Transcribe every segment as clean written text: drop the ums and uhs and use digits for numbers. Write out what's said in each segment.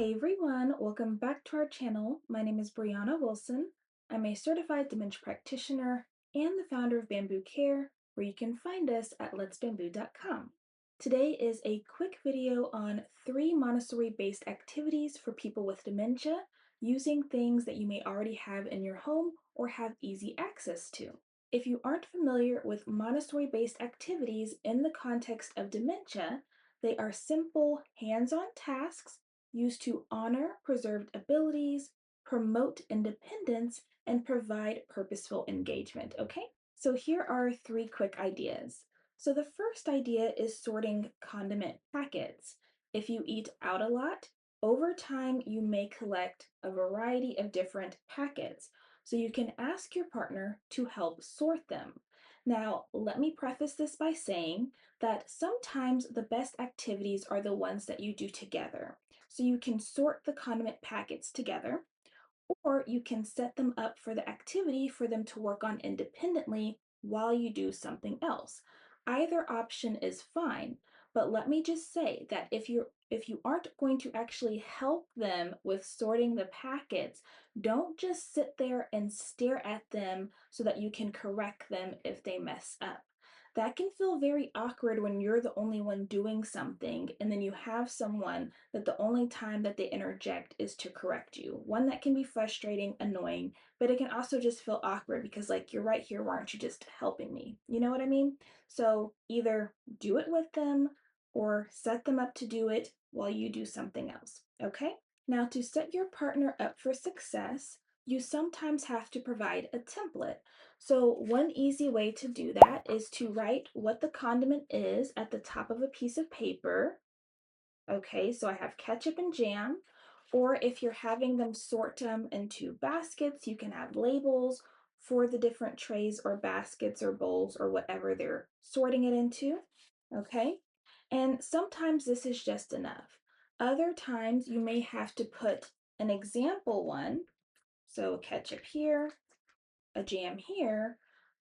Hey everyone, welcome back to our channel. My name is Brianna Wilson. I'm a certified dementia practitioner and the founder of Bambu Care, where you can find us at letsbamboo.com. Today is a quick video on 3 Montessori-based activities for people with dementia using things that you may already have in your home or have easy access to. If you aren't familiar with Montessori-based activities in the context of dementia, they are simple hands-on tasks used to honor preserved abilities, promote independence, and provide purposeful engagement. Okay, so here are 3 quick ideas. So the first idea is sorting condiment packets. If you eat out a lot, over time you may collect a variety of different packets. So you can ask your partner to help sort them. Now, let me preface this by saying that sometimes the best activities are the ones that you do together. So you can sort the condiment packets together, or you can set them up for the activity for them to work on independently while you do something else. Either option is fine, but let me just say that if you aren't going to actually help them with sorting the packets, don't just sit there and stare at them so that you can correct them if they mess up. That can feel very awkward when you're the only one doing something and then you have someone that the only time that they interject is to correct you. One, that can be frustrating, annoying, but it can also just feel awkward because, like, you're right here, why aren't you just helping me? You know what I mean? So either do it with them or set them up to do it while you do something else. Okay? Now, to set your partner up for success, you sometimes have to provide a template. So one easy way to do that is to write what the condiment is at the top of a piece of paper. Okay, so I have ketchup and jam. Or if you're having them sort them into baskets, you can add labels for the different trays or baskets or bowls or whatever they're sorting it into. Okay, and sometimes this is just enough. Other times you may have to put an example one, so ketchup here, a jam here,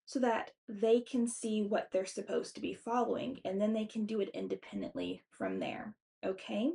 so that they can see what they're supposed to be following and then they can do it independently from there. Okay?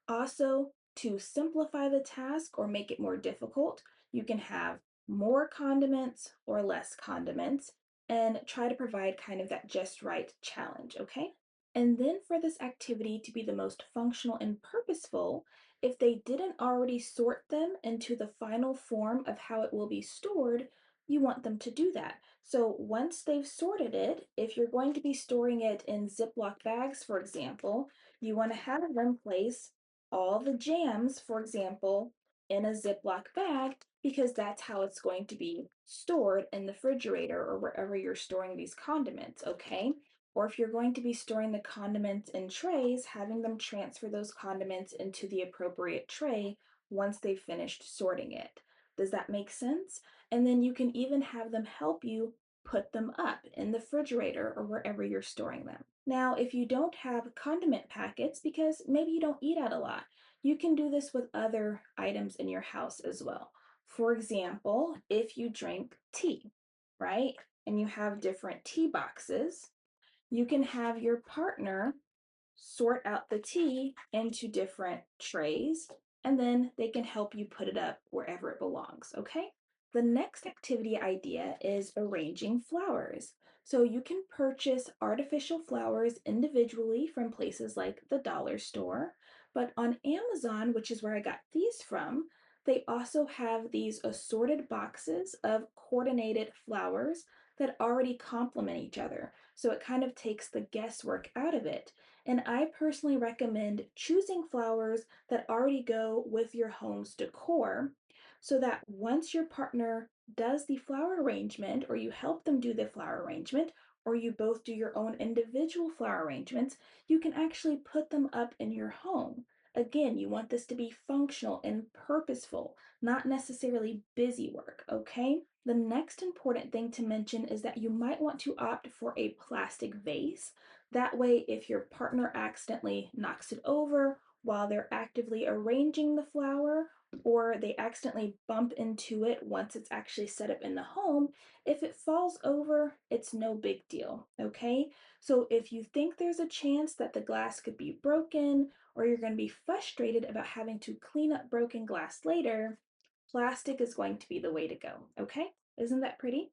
Also, to simplify the task or make it more difficult, you can have more condiments or less condiments and try to provide kind of that just right challenge, okay? And then for this activity to be the most functional and purposeful, if they didn't already sort them into the final form of how it will be stored, you want them to do that. So once they've sorted it, if you're going to be storing it in Ziploc bags, for example, you want to have them place all the jams, for example, in a Ziploc bag because that's how it's going to be stored in the refrigerator or wherever you're storing these condiments, okay? Or if you're going to be storing the condiments in trays, having them transfer those condiments into the appropriate tray once they've finished sorting it. Does that make sense? And then you can even have them help you put them up in the refrigerator or wherever you're storing them. Now, if you don't have condiment packets, because maybe you don't eat out a lot, you can do this with other items in your house as well. For example, if you drink tea, right, and you have different tea boxes, you can have your partner sort out the tea into different trays, and then they can help you put it up wherever it belongs, okay? The next activity idea is arranging flowers. So you can purchase artificial flowers individually from places like the dollar store, but on Amazon, which is where I got these from, they also have these assorted boxes of coordinated flowers that already complement each other. So it kind of takes the guesswork out of it. And I personally recommend choosing flowers that already go with your home's decor so that once your partner does the flower arrangement, or you help them do the flower arrangement, or you both do your own individual flower arrangements, you can actually put them up in your home. Again, you want this to be functional and purposeful, not necessarily busy work, okay? The next important thing to mention is that you might want to opt for a plastic vase. That way, if your partner accidentally knocks it over while they're actively arranging the flower, or they accidentally bump into it once it's actually set up in the home, if it falls over, it's no big deal, okay? So if you think there's a chance that the glass could be broken or you're going to be frustrated about having to clean up broken glass later, plastic is going to be the way to go, okay? Isn't that pretty?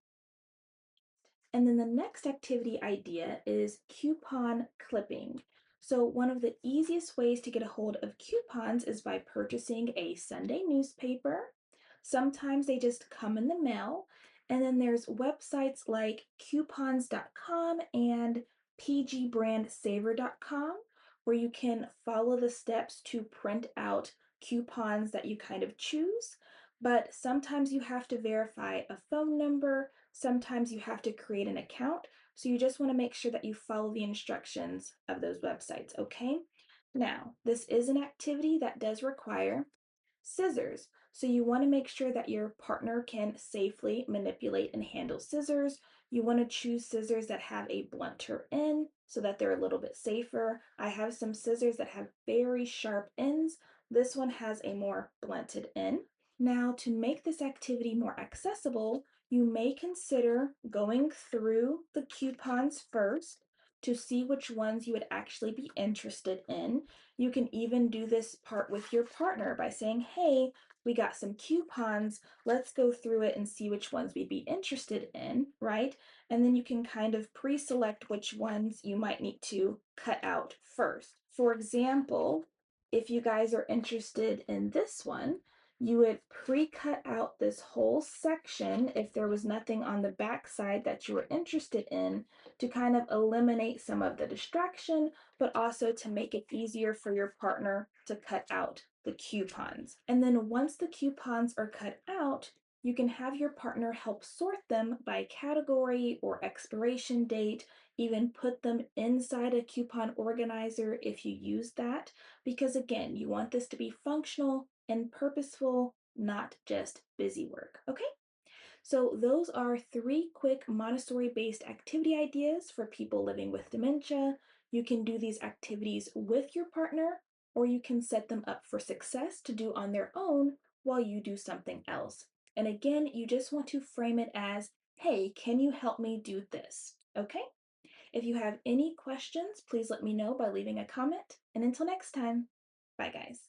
And then the next activity idea is coupon clipping. So, one of the easiest ways to get a hold of coupons is by purchasing a Sunday newspaper. Sometimes they just come in the mail. And then there's websites like coupons.com and pgbrandsaver.com where you can follow the steps to print out coupons that you kind of choose. But sometimes you have to verify a phone number. Sometimes you have to create an account, so you just want to make sure that you follow the instructions of those websites, okay? Now, this is an activity that does require scissors, so you want to make sure that your partner can safely manipulate and handle scissors. You want to choose scissors that have a blunter end so that they're a little bit safer. I have some scissors that have very sharp ends. This one has a more blunted end. Now, to make this activity more accessible, you may consider going through the coupons first to see which ones you would actually be interested in. You can even do this part with your partner by saying, hey, we got some coupons. Let's go through it and see which ones we'd be interested in, right? And then you can kind of pre select which ones you might need to cut out first. For example, if you guys are interested in this one, you would pre-cut out this whole section if there was nothing on the back side that you were interested in to kind of eliminate some of the distraction, but also to make it easier for your partner to cut out the coupons. And then once the coupons are cut out, you can have your partner help sort them by category or expiration date, even put them inside a coupon organizer if you use that, because again, you want this to be functional and purposeful, not just busy work. Okay? So, those are three quick Montessori based activity ideas for people living with dementia. You can do these activities with your partner, or you can set them up for success to do on their own while you do something else. And again, you just want to frame it as, hey, can you help me do this? Okay? If you have any questions, please let me know by leaving a comment. And until next time, bye guys.